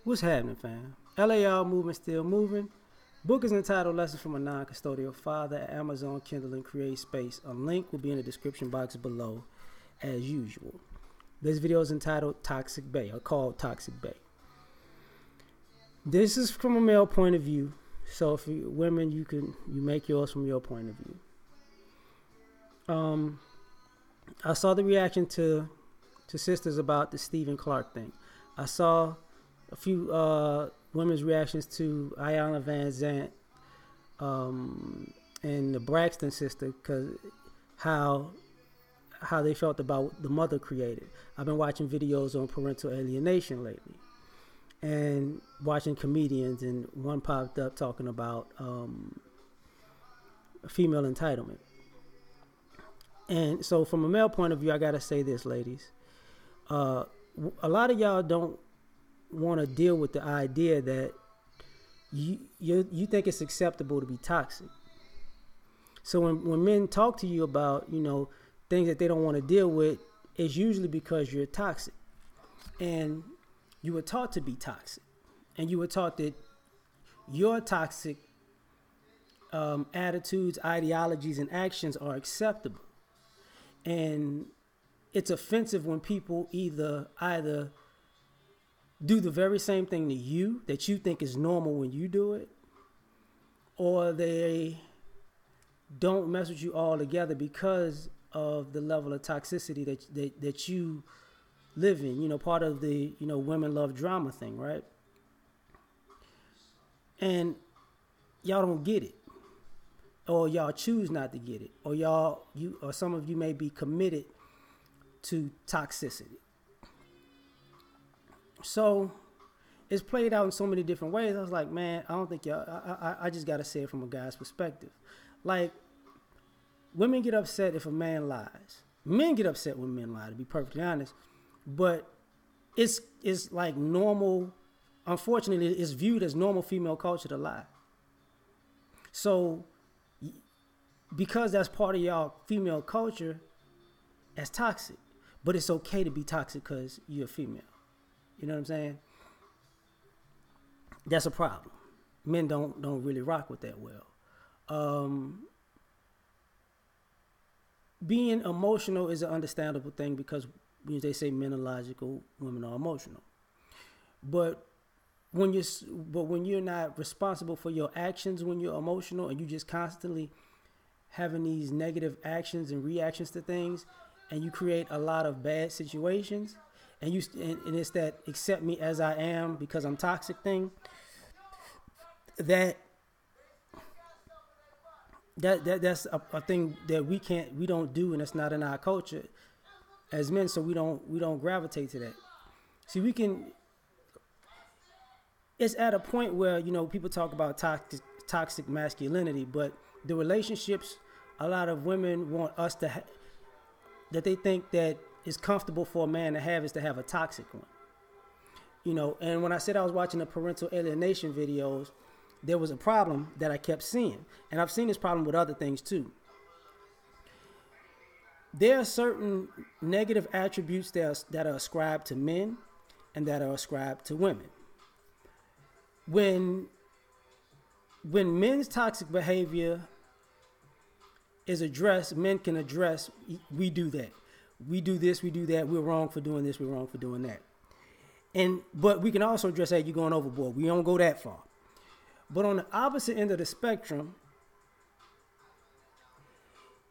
What's happening, fam? L.A.R. movement still moving. Book is entitled Lessons from a Non-Custodial Father at Amazon, Kindle, and Create Space. A link will be in the description box below, as usual. This video is entitled Toxic Bay, or called Toxic Bay. This is from a male point of view, so for women, you make yours from your point of view. I saw the reaction to sisters about the Stephen Clark thing. I saw a few women's reactions to Ayanna Van Zant and the Braxton sister, because how they felt about the mother created. I've been watching videos on parental alienation lately, and watching comedians, and one popped up talking about female entitlement. And so from a male point of view, I gotta say this, ladies. A lot of y'all don't want to deal with the idea that you think it's acceptable to be toxic. So when men talk to you about, things that they don't want to deal with, it's usually because you're toxic. And you were taught to be toxic. And you were taught that your toxic attitudes, ideologies, and actions are acceptable. And it's offensive when people either do the very same thing to you that you think is normal when you do it, or they don't mess with you altogether because of the level of toxicity that you live in. Part of the women love drama thing, right? And y'all don't get it, or y'all choose not to get it, or some of you may be committed to toxicity. So it's played out in so many different ways. I was like, man, I don't think y'all, I just got to say it from a guy's perspective. Like, women get upset if a man lies. Men get upset when men lie, to be perfectly honest. But it's like normal, unfortunately, it's viewed as normal female culture to lie. So because that's part of y'all female culture, that's toxic. But it's okay to be toxic because you're a female. You know what I'm saying? That's a problem. Men don't really rock with that well. Being emotional is an understandable thing because they say men are logical, women are emotional. But when you're not responsible for your actions when you're emotional, and you just constantly having these negative actions and reactions to things, and you create a lot of bad situations, and it's that accept me as I am because I'm toxic thing, that's a thing that we don't do, and that's not in our culture as men, so we don't gravitate to that. See, it's at a point where people talk about toxic masculinity, but the relationships a lot of women want us to that they think that is comfortable for a man to have is to have a toxic one. And when I said I was watching the parental alienation videos, there was a problem that I kept seeing. And I've seen this problem with other things too. There are certain negative attributes that are ascribed to men and that are ascribed to women. When men's toxic behavior is addressed, men can address, we do that. We do this, we do that. We're wrong for doing this, we're wrong for doing that. But we can also address, hey, you're going overboard. We don't go that far. But on the opposite end of the spectrum,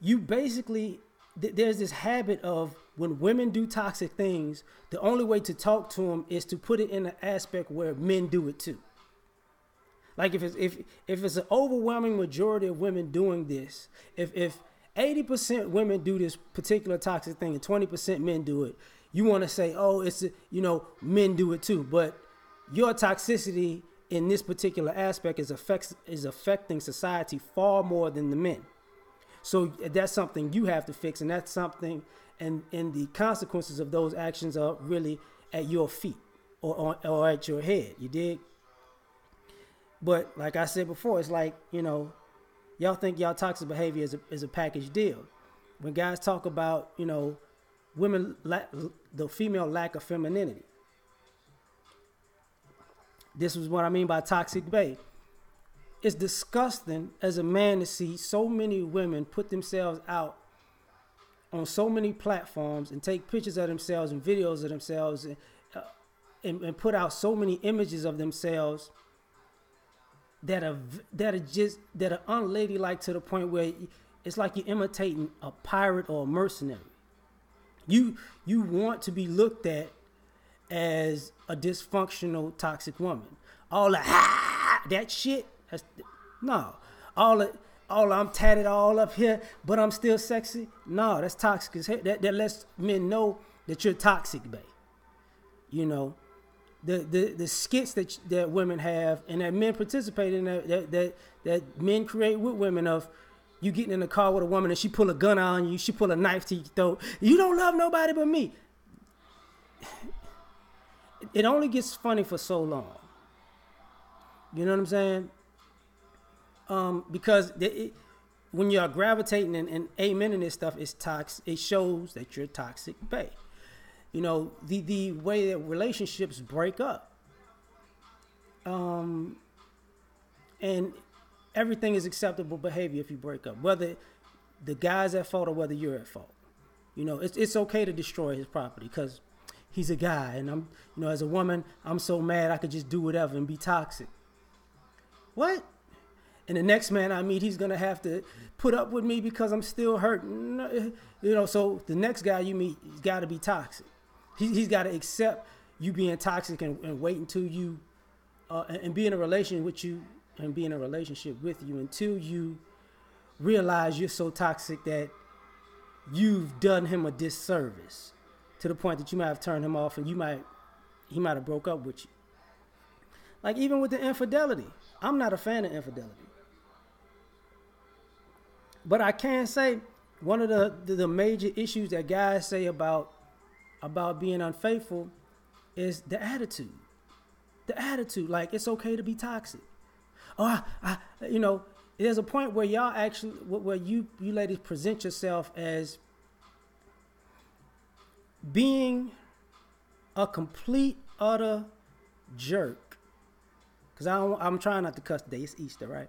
you basically, there's this habit of when women do toxic things, the only way to talk to them is to put it in an aspect where men do it too. Like if it's an overwhelming majority of women doing this, if 80% women do this particular toxic thing and 20% men do it, you want to say, oh, men do it too. But your toxicity in this particular aspect is affecting society far more than the men. So that's something you have to fix, and that's something, and the consequences of those actions are really at your feet or at your head. You dig? But like I said before, it's like, y'all think y'all toxic behavior is a package deal. When guys talk about, women, the female lack of femininity, This was what I mean by toxic bae. It's disgusting as a man to see so many women put themselves out on so many platforms and take pictures of themselves and videos of themselves and put out so many images of themselves that are unladylike to the point where it's like you're imitating a pirate or a mercenary. You want to be looked at as a dysfunctional, toxic woman. All that shit. No. I'm tatted all up here, but I'm still sexy. No, that's toxic. That lets men know that you're toxic, babe. You know, the skits that women have and that men participate in, that men create with women, of you getting in the car with a woman and she pull a gun on you, she pull a knife to your throat. You don't love nobody but me. It only gets funny for so long. You know what I'm saying? Because when you're gravitating and amening this stuff, it's toxic. It shows that you're toxic, babe. You know, the way that relationships break up. And everything is acceptable behavior if you break up, whether the guy's at fault or whether you're at fault. You know, it's okay to destroy his property because he's a guy, and I'm, you know, as a woman, I'm so mad I could just do whatever and be toxic. What? And the next man I meet, he's gonna have to put up with me because I'm still hurt. You know, so the next guy you meet, he's got to be toxic. He's got to accept you being toxic and wait until you and be in a relationship with you and be in a relationship with you until you realize you're so toxic that you've done him a disservice to the point that you might have turned him off and he might have broke up with you. Like even with the infidelity, I'm not a fan of infidelity. But I can say one of the major issues that guys say about being unfaithful is the attitude. The attitude, like it's okay to be toxic. Oh, you know, there's a point where y'all actually, where you ladies present yourself as being a complete, utter jerk. Because I'm trying not to cuss today. It's Easter, right?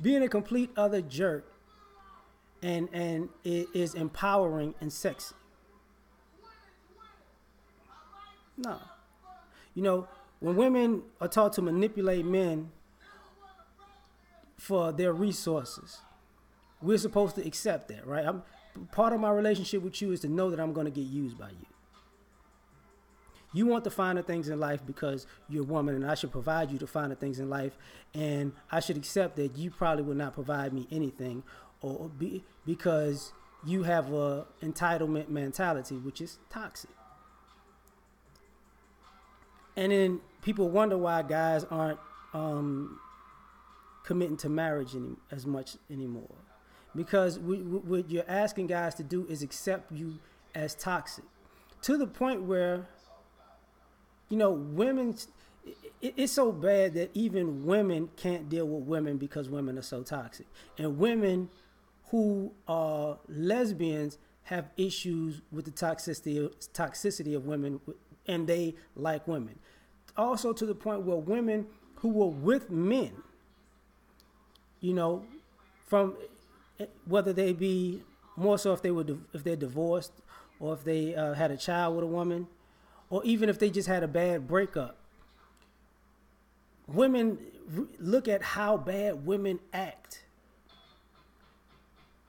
Being a complete, utter jerk. And it is empowering and sexy. No. You know, when women are taught to manipulate men for their resources, we're supposed to accept that, right? Part of my relationship with you is to know that I'm going to get used by you. You want the finer things in life because you're a woman, and I should provide you the finer things in life, and I should accept that you probably will not provide me anything because you have a entitlement mentality, which is toxic. And then people wonder why guys aren't committing to marriage as much anymore. Because what you're asking guys to do is accept you as toxic. To the point where, you know, women, it's so bad that even women can't deal with women because women are so toxic. And women who are lesbians have issues with the toxicity of women, and they like women. Also to the point where women who were with men, you know, from whether they be more so if they're divorced or if they had a child with a woman, or even if they just had a bad breakup, women look at how bad women act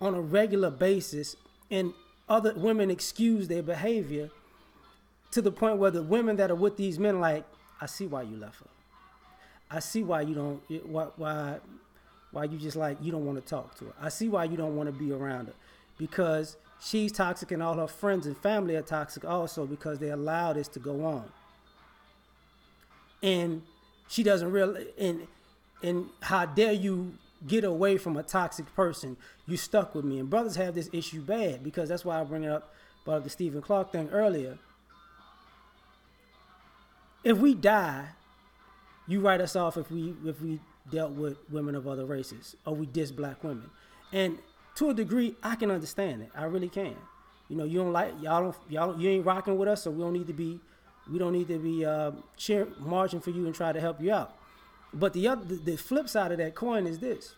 on a regular basis, and other women excuse their behavior to the point where the women that are with these men like, I see why you left her. I see why you don't, why you just like, you don't want to talk to her. I see why you don't want to be around her, because she's toxic and all her friends and family are toxic also because they allow this to go on. And she doesn't really, and how dare you get away from a toxic person? You stuck with me. And brothers have this issue bad, because that's why I bring it up about the Stephen Clark thing earlier. If we die, you write us off if we dealt with women of other races, or we diss black women. And to a degree, I can understand it. I really can. You know, you don't like, you ain't rocking with us, so we don't need to be We don't need to be marching for you and try to help you out. But the flip side of that coin is this: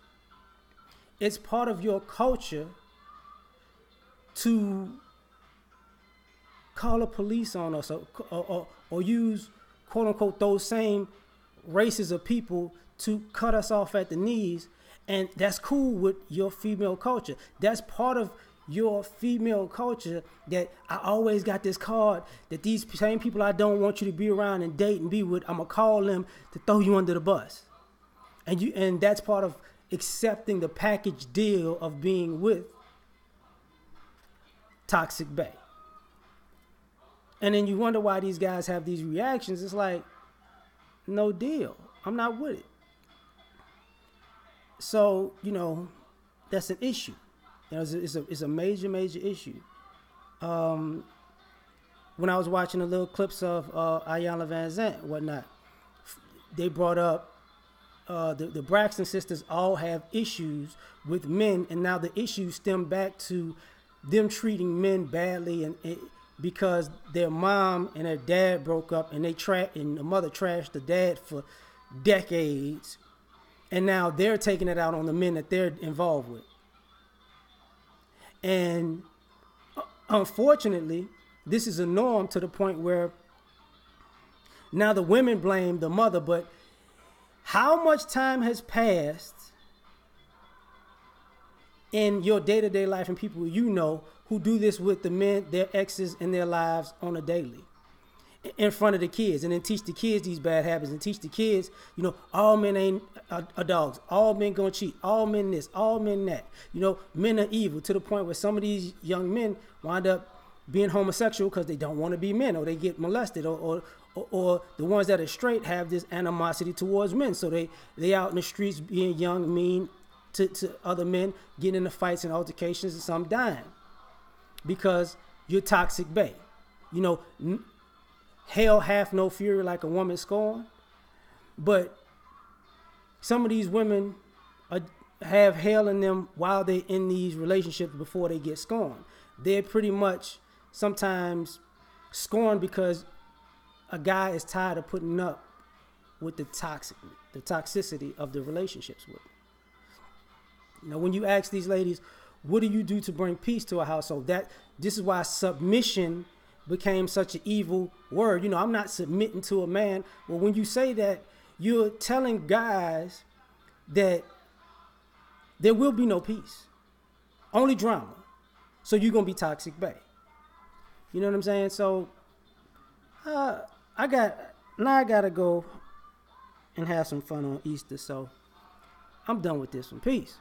it's part of your culture to call the police on us, or use, quote unquote, those same races of people to cut us off at the knees. And that's cool with your female culture. That's part of your female culture, that I always got this card that these same people I don't want you to be around and date and be with, I'm gonna call them to throw you under the bus. And that's part of accepting the package deal of being with Toxic Bae. And then you wonder why these guys have these reactions. It's like, no deal. I'm not with it. So, that's an issue. It's a major, major issue. When I was watching the little clips of Iyanla Vanzant and whatnot, they brought up the Braxton sisters all have issues with men, and now the issues stem back to them treating men badly, and because their mom and their dad broke up, and and the mother trashed the dad for decades, and now they're taking it out on the men that they're involved with. And unfortunately, this is a norm to the point where now the women blame the mother, but how much time has passed in your day-to-day life and people who do this with the men, their exes in their lives on a daily, in front of the kids, and then teach the kids these bad habits, and teach the kids, all men ain't are dogs, all men gonna cheat, all men this, all men that, men are evil, to the point where some of these young men wind up being homosexual because they don't want to be men, or they get molested, or the ones that are straight have this animosity towards men, so they out in the streets being young, mean to other men, getting into fights and altercations, and some dying because you're Toxic Bae. Hell hath no fury like a woman scorned. But some of these women have hell in them while they're in these relationships before they get scorned. They're pretty much sometimes scorned because a guy is tired of putting up with the toxicity of the relationships with them. When you ask these ladies, what do you do to bring peace to a household? This is why submission became such an evil word. I'm not submitting to a man. Well, when you say that, you're telling guys that there will be no peace, only drama. So you're gonna be Toxic Bae. You know what I'm saying? So I gotta go and have some fun on Easter. So I'm done with this one. Peace.